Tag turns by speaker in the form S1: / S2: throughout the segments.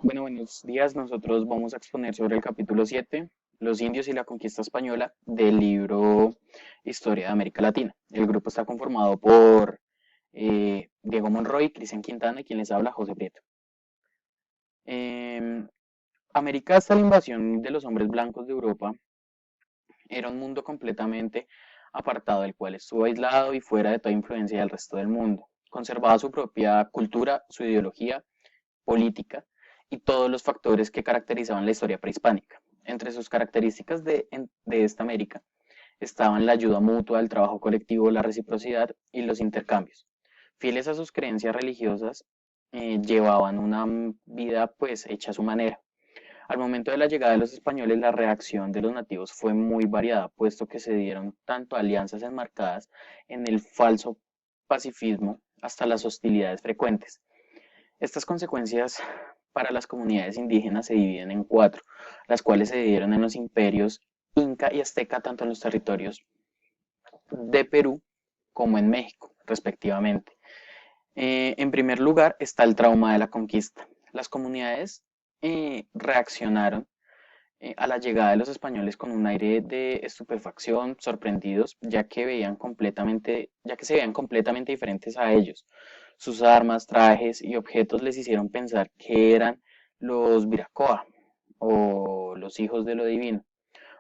S1: Bueno, buenos días. Nosotros vamos a exponer sobre el capítulo 7, Los indios y la conquista española, del libro Historia de América Latina. El grupo está conformado por Diego Monroy, Cristian Quintana y quien les habla, José Prieto. Em, América, hasta la invasión de los hombres blancos de Europa, era un mundo completamente apartado, del cual estuvo aislado y fuera de toda influencia del resto del mundo. Conservaba su propia cultura, su ideología política y todos los factores que caracterizaban la historia prehispánica. Entre sus características de esta América estaban la ayuda mutua, el trabajo colectivo, la reciprocidad y los intercambios. Fieles a sus creencias religiosas, llevaban una vida pues hecha a su manera. Al momento de la llegada de los españoles, la reacción de los nativos fue muy variada, puesto que se dieron tanto alianzas enmarcadas en el falso pacifismo hasta las hostilidades frecuentes. Estas consecuencias para las comunidades indígenas se dividen en cuatro, las cuales se dieron en los imperios Inca y Azteca, tanto en los territorios de Perú como en México, respectivamente. En primer lugar está el trauma de la conquista. Las comunidades reaccionaron a la llegada de los españoles con un aire de estupefacción, sorprendidos, ya que se veían completamente diferentes a ellos. Sus armas, trajes y objetos les hicieron pensar que eran los Viracoa o los hijos de lo divino.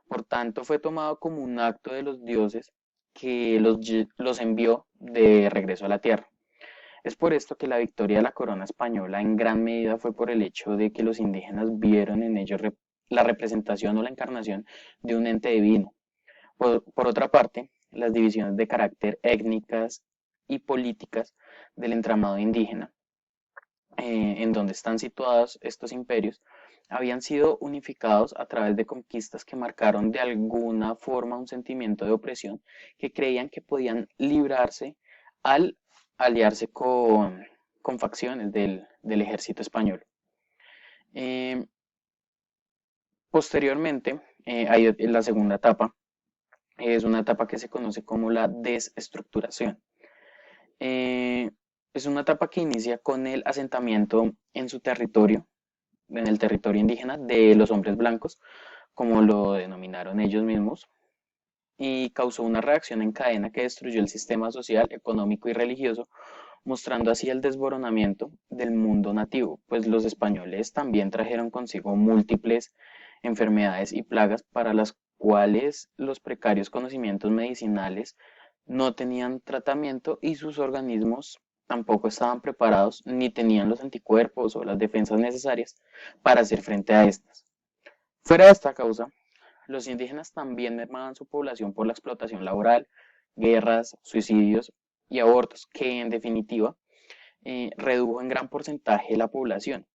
S1: Por tanto, fue tomado como un acto de los dioses que los envió de regreso a la tierra. Es por esto que la victoria de la corona española en gran medida fue por el hecho de que los indígenas vieron en ellos la representación o la encarnación de un ente divino. Por otra parte, las divisiones de carácter étnicas y políticas del entramado indígena, en donde están situados estos imperios, habían sido unificados a través de conquistas que marcaron de alguna forma un sentimiento de opresión que creían que podían librarse al aliarse con facciones del ejército español. Eh, Posteriormente, hay la segunda etapa, es una etapa que se conoce como la desestructuración. Eh, es una etapa que inicia con el asentamiento en su territorio, en el territorio indígena de los hombres blancos, como lo denominaron ellos mismos, y causó una reacción en cadena que destruyó el sistema social, económico y religioso, mostrando así el desboronamiento del mundo nativo, pues los españoles también trajeron consigo múltiples enfermedades y plagas para las cuales los precarios conocimientos medicinales no tenían tratamiento y sus organismos tampoco estaban preparados ni tenían los anticuerpos o las defensas necesarias para hacer frente a estas. Fuera de esta causa, los indígenas también mermaban su población por la explotación laboral, guerras, suicidios y abortos, que en definitiva redujo en gran porcentaje la población.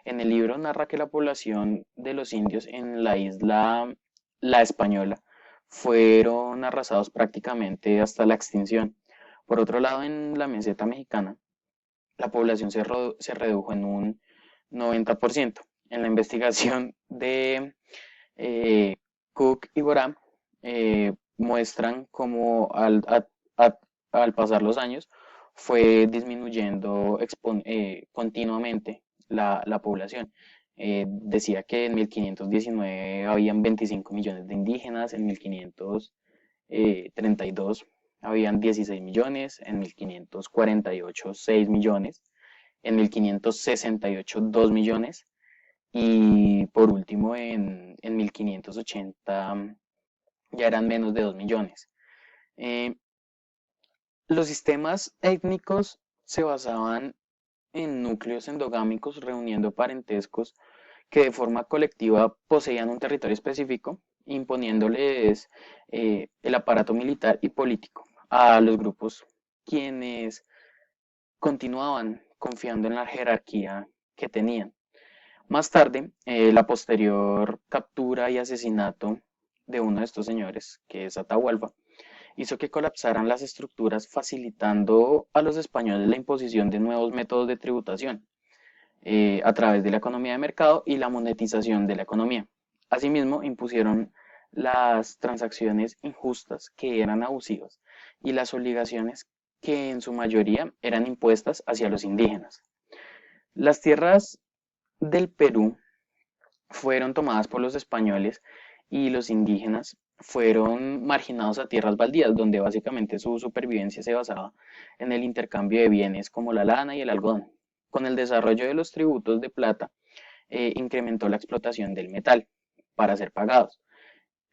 S1: En el libro narra que la población de los indios en la isla La Española fueron arrasados prácticamente hasta la extinción. Por otro lado, en la meseta mexicana, la población se redujo en un 90%. En la investigación de Cook y Boram muestran cómo a- al pasar los años fue disminuyendo continuamente la población. Decía que en 1519 habían 25 millones de indígenas, en 1532 habían 16 millones, en 1548 6 millones, en 1568 2 millones y por último en 1580 ya eran menos de 2 millones. Eh, los sistemas étnicos se basaban en núcleos endogámicos reuniendo parentescos que de forma colectiva poseían un territorio específico, imponiéndoles el aparato militar y político a los grupos quienes continuaban confiando en la jerarquía que tenían. Más tarde, la posterior captura y asesinato de uno de estos señores, que es Atahualpa, hizo que colapsaran las estructuras, facilitando a los españoles la imposición de nuevos métodos de tributación a través de la economía de mercado y la monetización de la economía. Asimismo, impusieron las transacciones injustas, que eran abusivas, y las obligaciones que en su mayoría eran impuestas hacia los indígenas. Las tierras del Perú fueron tomadas por los españoles y los indígenas fueron marginados a tierras baldías, donde básicamente su supervivencia se basaba en el intercambio de bienes como la lana y el algodón. Con el desarrollo de los tributos de plata, incrementó la explotación del metal para ser pagados.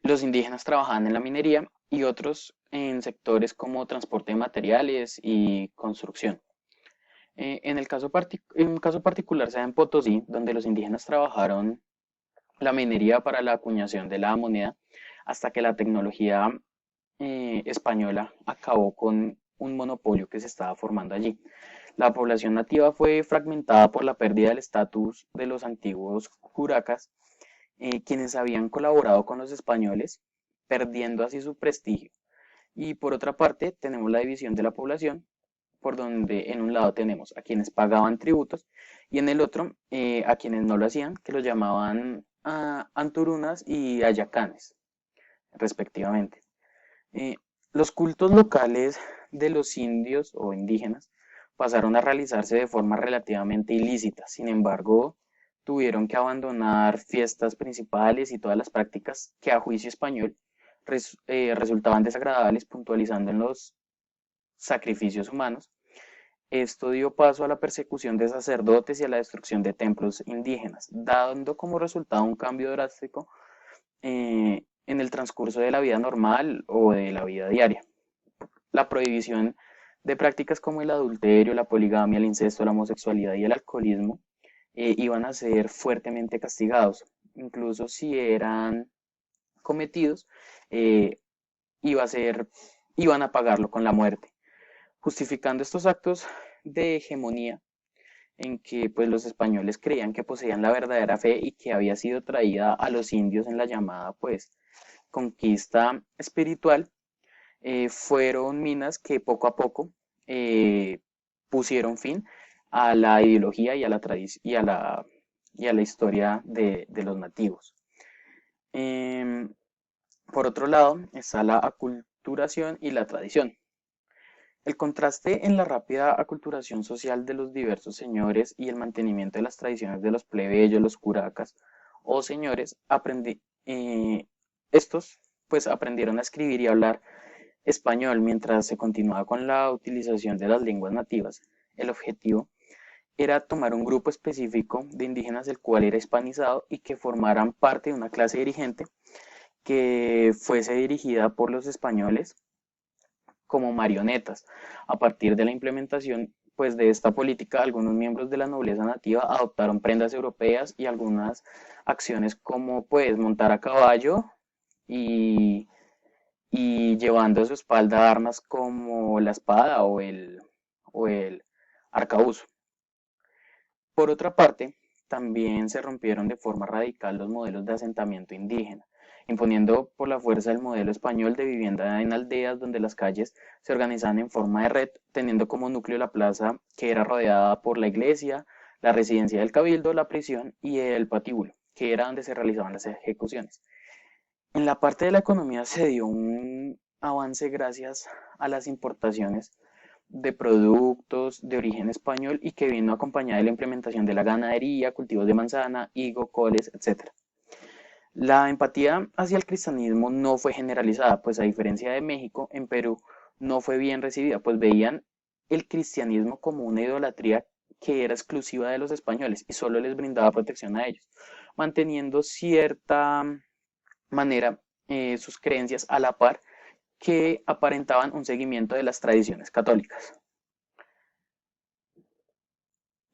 S1: Los indígenas trabajaban en la minería y otros en sectores como transporte de materiales y construcción. En un caso particular sea en Potosí, donde los indígenas trabajaron la minería para la acuñación de la moneda, hasta que la tecnología española acabó con un monopolio que se estaba formando allí. La población nativa fue fragmentada por la pérdida del estatus de los antiguos curacas, quienes habían colaborado con los españoles, perdiendo así su prestigio. Y por otra parte, tenemos la división de la población, por donde en un lado tenemos a quienes pagaban tributos y en el otro a quienes no lo hacían, que los llamaban anturunas y ayacanes, respectivamente. Eh, los cultos locales de los indios o indígenas pasaron a realizarse de forma relativamente ilícita. Sin embargo, tuvieron que abandonar fiestas principales y todas las prácticas que a juicio español resultaban desagradables, puntualizando en los sacrificios humanos. Esto dio paso a la persecución de sacerdotes y a la destrucción de templos indígenas, dando como resultado un cambio drástico en el transcurso de la vida normal o de la vida diaria. La prohibición de prácticas como el adulterio, la poligamia, el incesto, la homosexualidad y el alcoholismo iban a ser fuertemente castigados. Incluso si eran cometidos, eh, iba a ser, iban a pagarlo con la muerte. Justificando estos actos de hegemonía en que pues, los españoles creían que poseían la verdadera fe y que había sido traída a los indios en la llamada pues conquista espiritual, fueron minas que poco a poco pusieron fin a la ideología y a la y a la historia de los nativos. Em, por otro lado, está la aculturación y la tradición. El contraste en la rápida aculturación social de los diversos señores y el mantenimiento de las tradiciones de los plebeyos, los curacas o señores, estos pues aprendieron a escribir y hablar español mientras se continuaba con la utilización de las lenguas nativas. El objetivo era tomar un grupo específico de indígenas el cual era hispanizado y que formaran parte de una clase dirigente que fuese dirigida por los españoles como marionetas. A partir de la implementación pues, de esta política, algunos miembros de la nobleza nativa adoptaron prendas europeas y algunas acciones como pues montar a caballo y, y llevando a su espalda armas como la espada o el arcabuz. Por otra parte, también se rompieron de forma radical los modelos de asentamiento indígena, imponiendo por la fuerza el modelo español de vivienda en aldeas donde las calles se organizaban en forma de red, teniendo como núcleo la plaza que era rodeada por la iglesia, la residencia del cabildo, la prisión y el patíbulo, que era donde se realizaban las ejecuciones. En la parte de la economía se dio un avance gracias a las importaciones de productos de origen español y que vino acompañada de la implementación de la ganadería, cultivos de manzana, higo, coles, etc. La empatía hacia el cristianismo no fue generalizada, pues a diferencia de México, en Perú no fue bien recibida, pues veían el cristianismo como una idolatría que era exclusiva de los españoles y solo les brindaba protección a ellos, manteniendo cierta manera sus creencias a la par que aparentaban un seguimiento de las tradiciones católicas.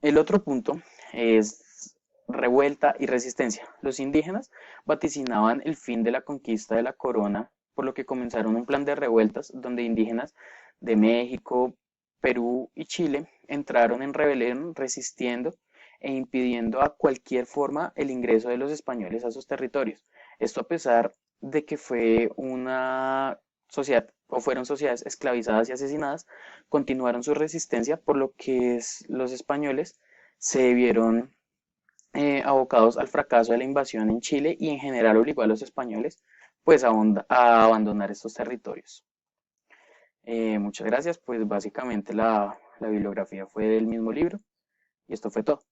S1: El otro punto es revuelta y resistencia. Los indígenas vaticinaban el fin de la conquista de la corona, por lo que comenzaron un plan de revueltas donde indígenas de México, Perú y Chile entraron en rebelión resistiendo e impidiendo a cualquier forma el ingreso de los españoles a sus territorios. Esto a pesar de que fue una sociedad o fueron sociedades esclavizadas y asesinadas, continuaron su resistencia, por lo que los españoles se vieron abocados al fracaso de la invasión en Chile y en general obligó a los españoles pues a abandonar estos territorios. Muchas gracias, pues básicamente la bibliografía fue del mismo libro y esto fue todo.